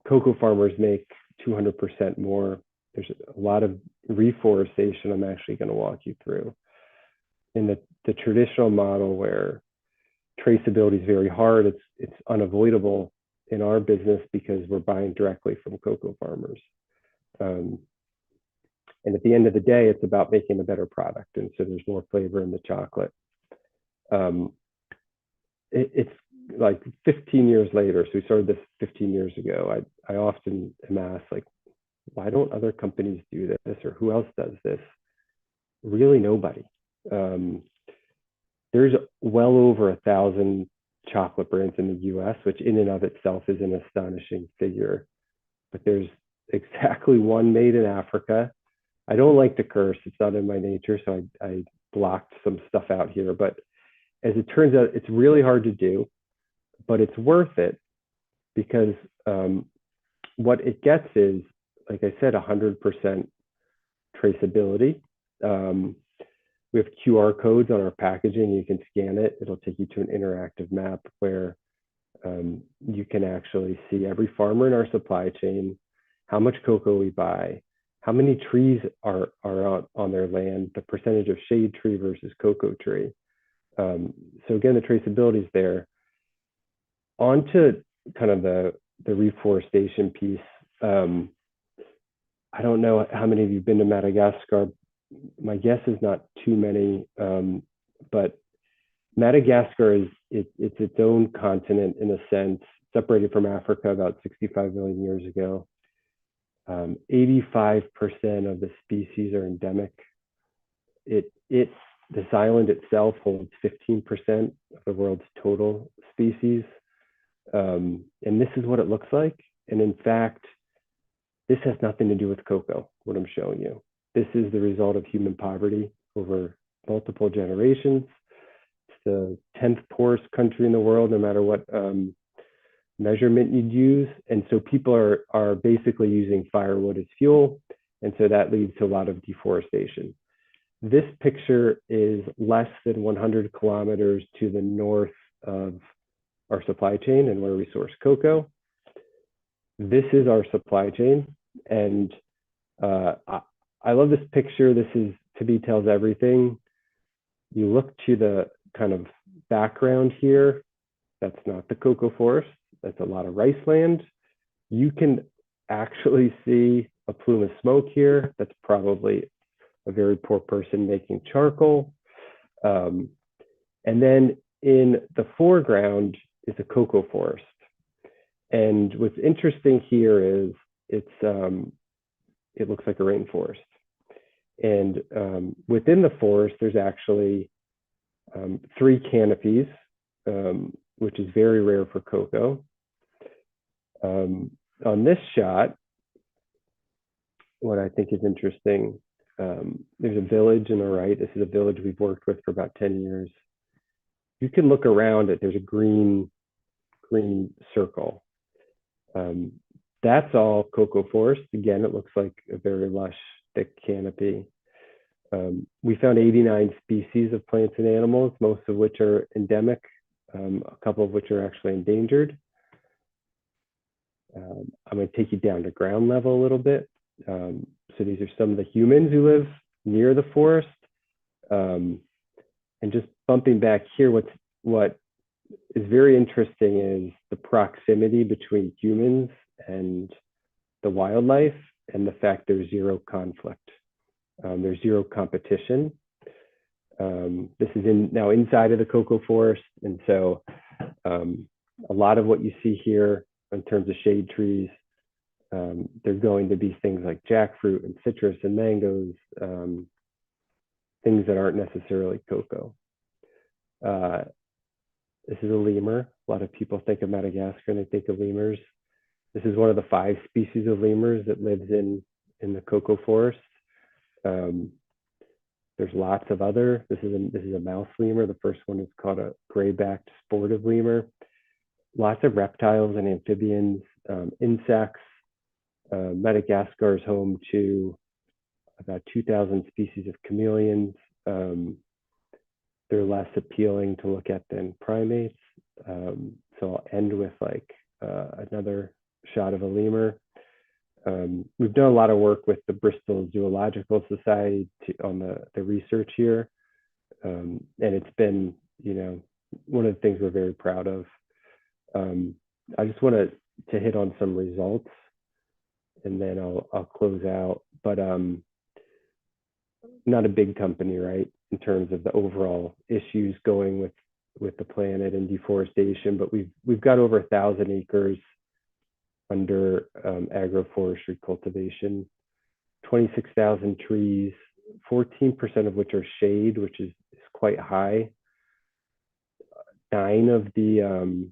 Cocoa farmers make 200% more. There's a lot of reforestation I'm actually going to walk you through. In the traditional model, where traceability is very hard, it's unavoidable in our business because we're buying directly from cocoa farmers. And at the end of the day, it's about making a better product. And so there's more flavor in the chocolate. It's like 15 years later. So we started this 15 years ago. I often am asked, like, why don't other companies do this, or who else does this? Really nobody. There's well over 1,000 chocolate brands in the US, which in and of itself is an astonishing figure. But there's exactly one made in Africa. I don't like to curse, it's not in my nature, so I blocked some stuff out here. But as it turns out, it's really hard to do, but it's worth it, because what it gets is, like I said, 100% traceability. We have QR codes on our packaging. You can scan it. It'll take you to an interactive map where you can actually see every farmer in our supply chain, how much cocoa we buy, how many trees are on their land, the percentage of shade tree versus cocoa tree. So again, the traceability is there. On to kind of the reforestation piece. I don't know how many of you have been to Madagascar. My guess is not too many, but Madagascar it's its own continent in a sense, separated from Africa about 65 million years ago. 85% of the species are endemic. This island itself holds 15% of the world's total species. And this is what it looks like. And in fact, this has nothing to do with cocoa, what I'm showing you. This is the result of human poverty over multiple generations. It's the 10th poorest country in the world, no matter what measurement you'd use. And so people are basically using firewood as fuel. And so that leads to a lot of deforestation. This picture is less than 100 kilometers to the north of our supply chain and where we source cocoa. This is our supply chain. And I love this picture. This is, to me, tells everything. You look to the kind of background here. That's not the cocoa forest. That's a lot of rice land. You can actually see a plume of smoke here. That's probably a very poor person making charcoal. And then in the foreground is a cocoa forest. And what's interesting here is it looks like a rainforest. And within the forest, there's actually 3 canopies, which is very rare for cocoa. On this shot, what I think is interesting, There's a village on the right. This is a village we've worked with for about 10 years. You can look around it. There's a green circle. That's all cocoa forest. Again, it looks like a very lush, thick canopy. We found 89 species of plants and animals, most of which are endemic, a couple of which are actually endangered. I'm going to take you down to ground level a little bit. So these are some of the humans who live near the forest. And just bumping back here, what is very interesting is the proximity between humans and the wildlife, and the fact there's zero conflict. There's zero competition. This is now inside of the cocoa forest. And so a lot of what you see here in terms of shade trees, they're going to be things like jackfruit and citrus and mangoes, things that aren't necessarily cocoa. This is a lemur. A lot of people think of Madagascar and they think of lemurs. This is one of the 5 species of lemurs that lives in the cocoa forest. There's lots of other. This is a mouse lemur. The first one is called a gray-backed sportive lemur. Lots of reptiles and amphibians, insects. Madagascar is home to about 2,000 species of chameleons. They're less appealing to look at than primates. So I'll end with another shot of a lemur. We've done a lot of work with the Bristol Zoological Society on the research here. And it's been, one of the things we're very proud of. I just wanted to hit on some results, and then I'll close out. But not a big company, right, in terms of the overall issues going with the planet and deforestation. But we've got over 1,000 acres under agroforestry cultivation, 26,000 trees, 14% of which are shade, which is quite high. 9 of the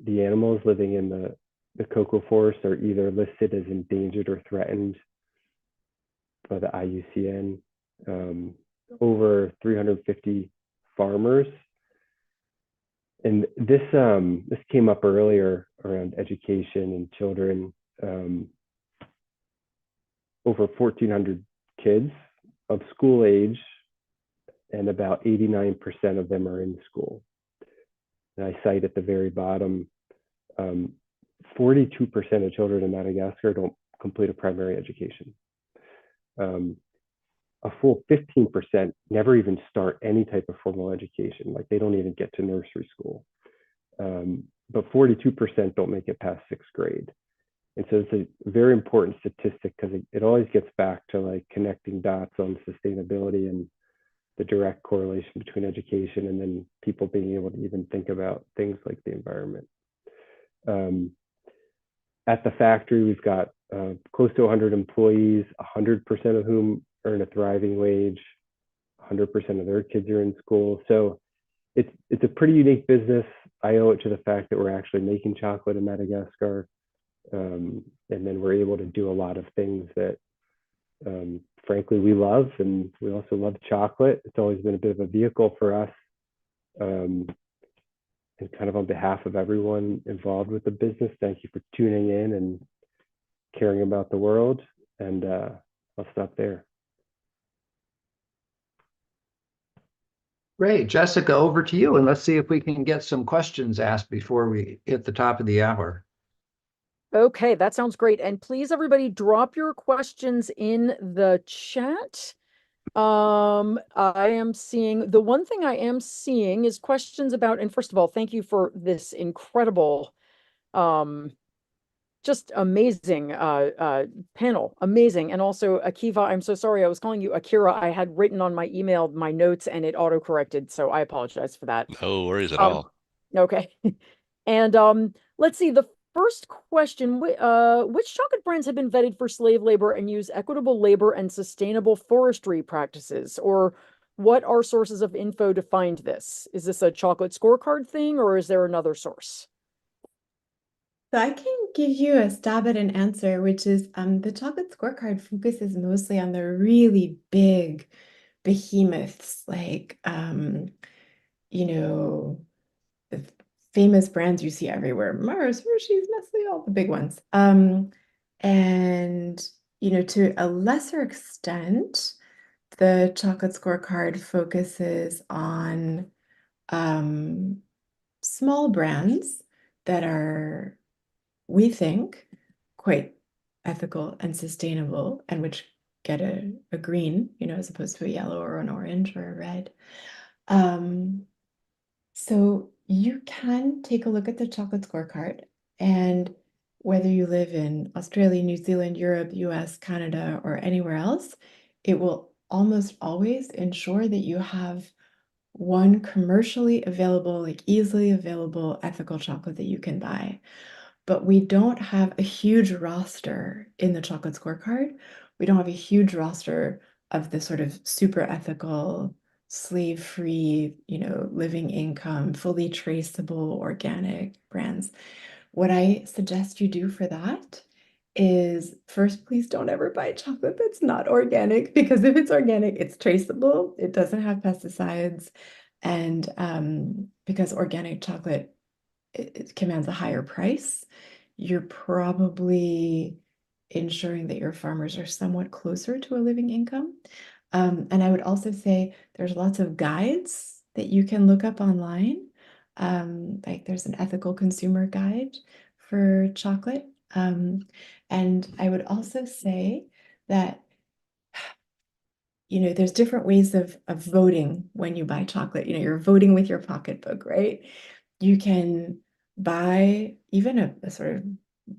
animals living in the cocoa forest are either listed as endangered or threatened by the IUCN. Over 350 farmers. And this came up earlier around education and children. Over 1,400 kids of school age, and about 89% of them are in school. And I cite at the very bottom, 42% of children in Madagascar don't complete a primary education. A full 15% never even start any type of formal education, like they don't even get to nursery school. But 42% don't make it past 6th grade. And so it's a very important statistic, because it always gets back to connecting dots on sustainability and the direct correlation between education and then people being able to even think about things like the environment. At the factory, we've got close to 100 employees, 100% of whom earn a thriving wage, 100% of their kids are in school. So it's a pretty unique business. I owe it to the fact that we're actually making chocolate in Madagascar. And then we're able to do a lot of things that, frankly, we love. And we also love chocolate. It's always been a bit of a vehicle for us. And kind of on behalf of everyone involved with the business, thank you for tuning in and caring about the world. And I'll stop there. Great. Jessica, over to you. And let's see if we can get some questions asked before we hit the top of the hour. Okay, that sounds great. And please, everybody, drop your questions in the chat. I am seeing, the one thing I am seeing is questions about, and first of all, thank you for this incredible, just amazing panel. Amazing. And also, Akiva, I'm so sorry. I was calling you Akira. I had written on my email my notes and it auto-corrected, so I apologize for that. No worries at all. Okay. And let's see, the first question, which chocolate brands have been vetted for slave labor and use equitable labor and sustainable forestry practices? Or what are sources of info to find this? Is this a chocolate scorecard thing, or is there another source? So I can give you a stab at an answer, which is the chocolate scorecard focuses mostly on the really big behemoths like you know, the famous brands you see everywhere, Mars, Hershey's, Nestle, all the big ones. And to a lesser extent, the chocolate scorecard focuses on small brands that are, we think, quite ethical and sustainable, and which get a green, as opposed to a yellow or an orange or a red. So you can take a look at the chocolate scorecard, and whether you live in Australia, New Zealand, Europe, US, Canada, or anywhere else, it will almost always ensure that you have one commercially available, like easily available ethical chocolate that you can buy. But we don't have a huge roster in the chocolate scorecard. We don't have a huge roster of the sort of super ethical, slave-free, living income, fully traceable, organic brands. What I suggest you do for that is first, please don't ever buy chocolate that's not organic, because if it's organic, it's traceable, it doesn't have pesticides, and because organic chocolate it commands a higher price, you're probably ensuring that your farmers are somewhat closer to a living income. And I would also say there's lots of guides that you can look up online. Like there's an ethical consumer guide for chocolate. And I would also say that there's different ways of voting when you buy chocolate. You're voting with your pocketbook, right? You can buy even a sort of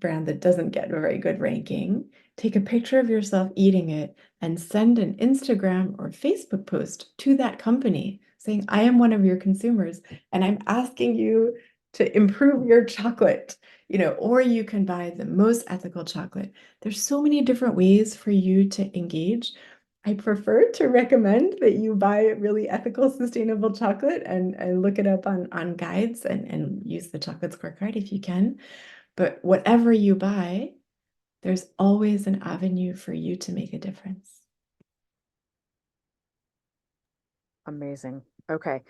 brand that doesn't get a very good ranking, take a picture of yourself eating it, and send an Instagram or Facebook post to that company saying, I am one of your consumers, and I'm asking you to improve your chocolate. Or you can buy the most ethical chocolate. There's so many different ways for you to engage. I prefer to recommend that you buy really ethical, sustainable chocolate and look it up on guides and use the chocolate scorecard if you can. But whatever you buy, there's always an avenue for you to make a difference. Amazing. Okay.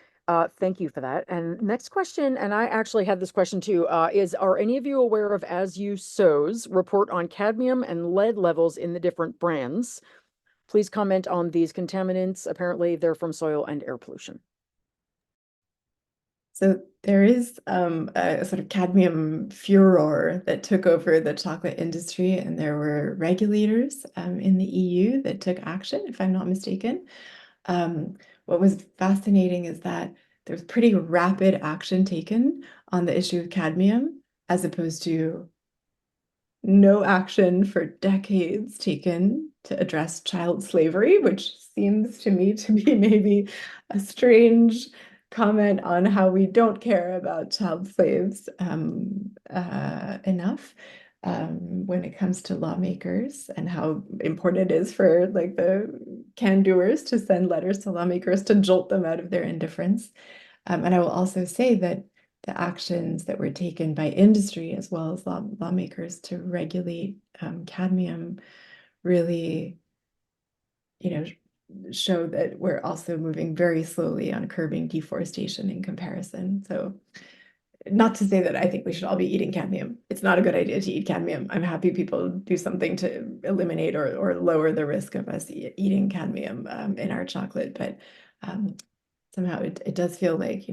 Thank you for that. And next question, and I actually had this question too, is are any of you aware of As You Sow's report on cadmium and lead levels in the different brands? Please comment on these contaminants. Apparently, they're from soil and air pollution. So there is a sort of cadmium furor that took over the chocolate industry, and there were regulators in the EU that took action, if I'm not mistaken. What was fascinating is that there's pretty rapid action taken on the issue of cadmium, as opposed to no action for decades taken to address child slavery, which seems to me to be maybe a strange comment on how we don't care about child slaves enough when it comes to lawmakers, and how important it is for like the CANDoers to send letters to lawmakers to jolt them out of their indifference. And I will also say that the actions that were taken by industry as well as lawmakers to regulate cadmium really, show that we're also moving very slowly on curbing deforestation in comparison. So not to say that I think we should all be eating cadmium. It's not a good idea to eat cadmium. I'm happy people do something to eliminate or lower the risk of us eating cadmium in our chocolate, but somehow it does feel like,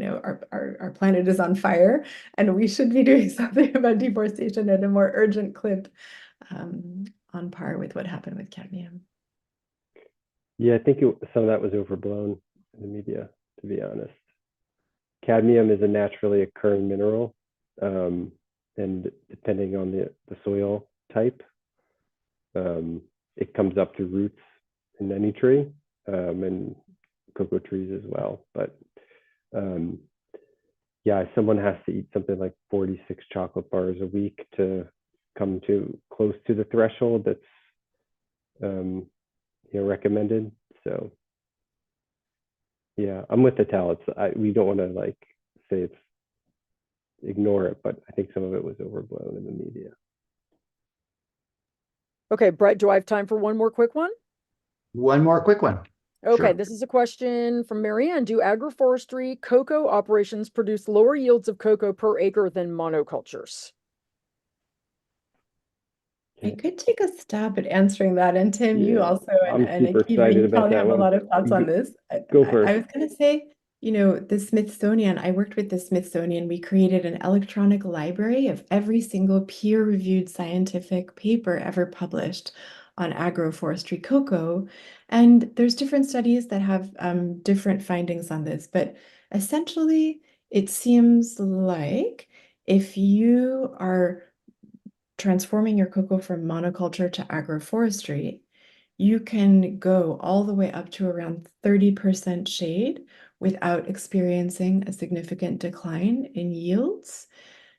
our planet is on fire, and we should be doing something about deforestation at a more urgent clip, on par with what happened with cadmium. Yeah, I think some of that was overblown in the media, to be honest. Cadmium is a naturally occurring mineral, and depending on the soil type, it comes up through roots in any tree, and cocoa trees as well. But yeah, someone has to eat something like 46 chocolate bars a week to come to close to the threshold that's recommended. So yeah, I'm with Etelle. We don't want to like say it's ignore it, but I think some of it was overblown in the media. Okay, Brett, do I have time for one more quick one? One more quick one. Okay, Sure. this is a question from Marianne. Do agroforestry cocoa operations produce lower yields of cocoa per acre than monocultures? I could take a stab at answering that. And Tim, you Yeah, also, I'm and super Akiva, excited you about probably that have a one. lot of thoughts on this. Go I first. was going to say, the Smithsonian, I worked with the Smithsonian. We created an electronic library of every single peer-reviewed scientific paper ever published on agroforestry cocoa. And there's different studies that have different findings on this, but essentially it seems like if you are transforming your cocoa from monoculture to agroforestry, you can go all the way up to around 30% shade without experiencing a significant decline in yields,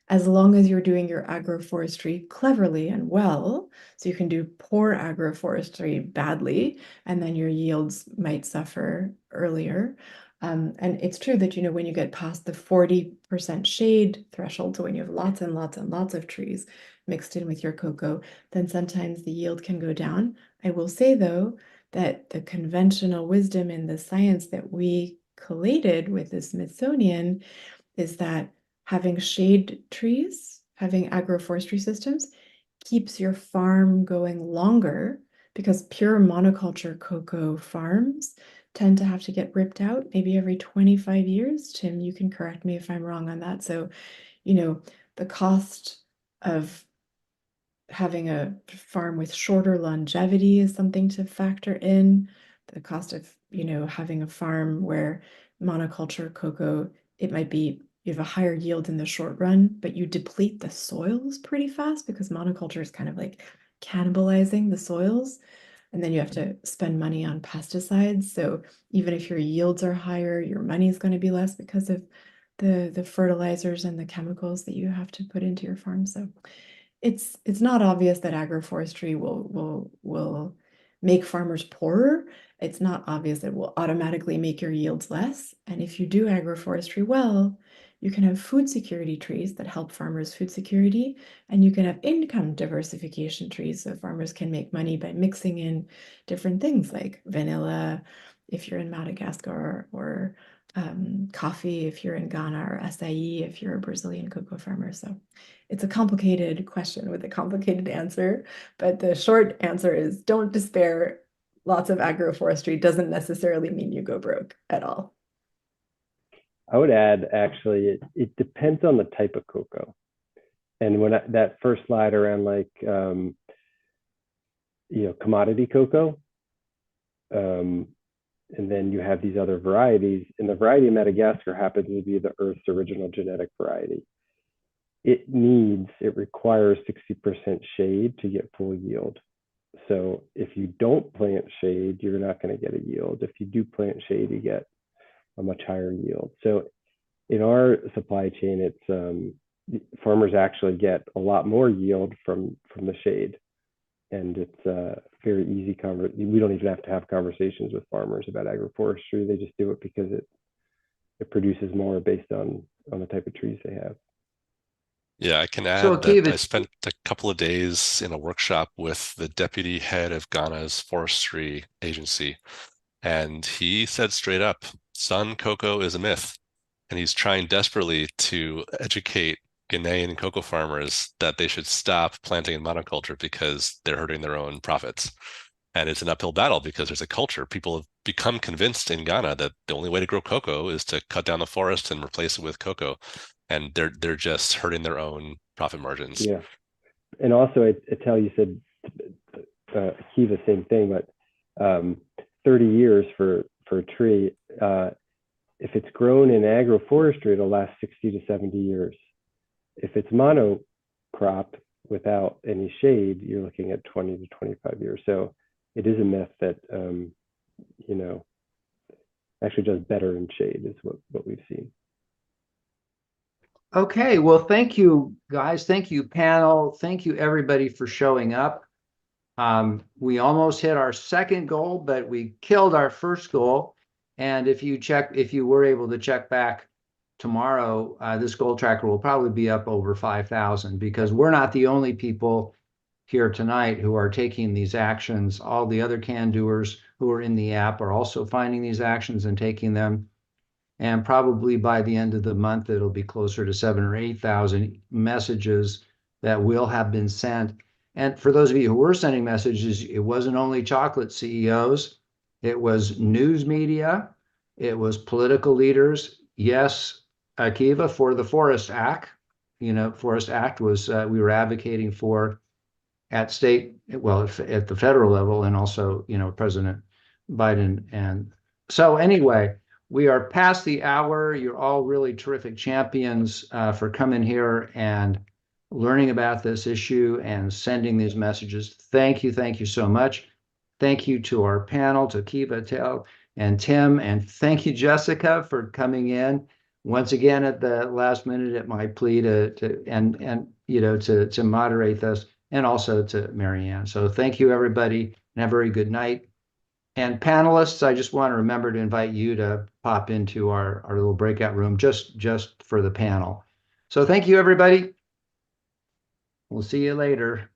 as long as you're doing your agroforestry cleverly and well. So you can do poor agroforestry badly, and then your yields might suffer earlier. And it's true that, when you get past the 40% shade threshold, so when you have lots and lots and lots of trees mixed in with your cocoa, then sometimes the yield can go down. I will say, though, that the conventional wisdom in the science that we collated with the Smithsonian is that having shade trees, having agroforestry systems, keeps your farm going longer, because pure monoculture cocoa farms tend to have to get ripped out maybe every 25 years. Tim, you can correct me if I'm wrong on that. So, the cost of having a farm with shorter longevity is something to factor in. The cost of, having a farm where monoculture cocoa, it might be you have a higher yield in the short run, but you deplete the soils pretty fast, because monoculture is kind of like cannibalizing the soils. And then you have to spend money on pesticides. So even if your yields are higher, your money is going to be less because of the fertilizers and the chemicals that you have to put into your farm. So it's not obvious that agroforestry will make farmers poorer. It's not obvious that it will automatically make your yields less. And if you do agroforestry well, you can have food security trees that help farmers' food security, and you can have income diversification trees so farmers can make money by mixing in different things like vanilla if you're in Madagascar, or coffee if you're in Ghana, or acai if you're a Brazilian cocoa farmer. So it's a complicated question with a complicated answer, but the short answer is don't despair. Lots of agroforestry doesn't necessarily mean you go broke at all. I would add, actually, it depends on the type of cocoa. And when that first slide around commodity cocoa, and then you have these other varieties, and the variety of Madagascar happens to be the Earth's original genetic variety. It requires 60% shade to get full yield. So if you don't plant shade, you're not going to get a yield. If you do plant shade, you get a much higher yield. So in our supply chain, it's farmers actually get a lot more yield from the shade, and it's a very easy we don't even have to have conversations with farmers about agroforestry. They just do it because it produces more based on the type of trees they have. Yeah, I can add So, that Akiva, I spent a couple of days in a workshop with the deputy head of Ghana's forestry agency, and he said straight up, sun cocoa is a myth. And he's trying desperately to educate Ghanaian cocoa farmers that they should stop planting in monoculture because they're hurting their own profits. And it's an uphill battle because there's a culture. People have become convinced in Ghana that the only way to grow cocoa is to cut down the forest and replace it with cocoa. And they're just hurting their own profit margins. Yeah. And also, Etelle, you said, Akiva, same thing, but 30 years for a tree, if it's grown in agroforestry, it'll last 60 to 70 years. If it's monocrop without any shade, you're looking at 20 to 25 years. So it is a myth that, actually does better in shade is what we've seen. okay, well, thank you, guys. Thank you, panel. Thank you, everybody, for showing up. We almost hit our second goal, but we killed our first goal. And if you were able to check back tomorrow, this goal tracker will probably be up over 5,000 because we're not the only people here tonight who are taking these actions. All the other CANDoers who are in the app are also finding these actions and taking them. And probably by the end of the month, it'll be closer to 7,000 or 8,000 messages that will have been sent. And for those of you who were sending messages, it wasn't only chocolate CEOs, it was news media, it was political leaders. Yes, Akiva, for the Forest Act, Forest Act was, we were advocating for at state, well, at the federal level, and also, President Biden. And so anyway, we are past the hour. You're all really terrific champions for coming here and learning about this issue and sending these messages. Thank you so much. Thank you to our panel, to Kiva, Etelle, and Tim, and thank you, Jessica, for coming in once again at the last minute at my plea to moderate this, and also to Marianne. So thank you, everybody, and have a very good night. And panelists, I just want to remember to invite you to pop into our little breakout room just for the panel. So thank you, everybody. We'll see you later.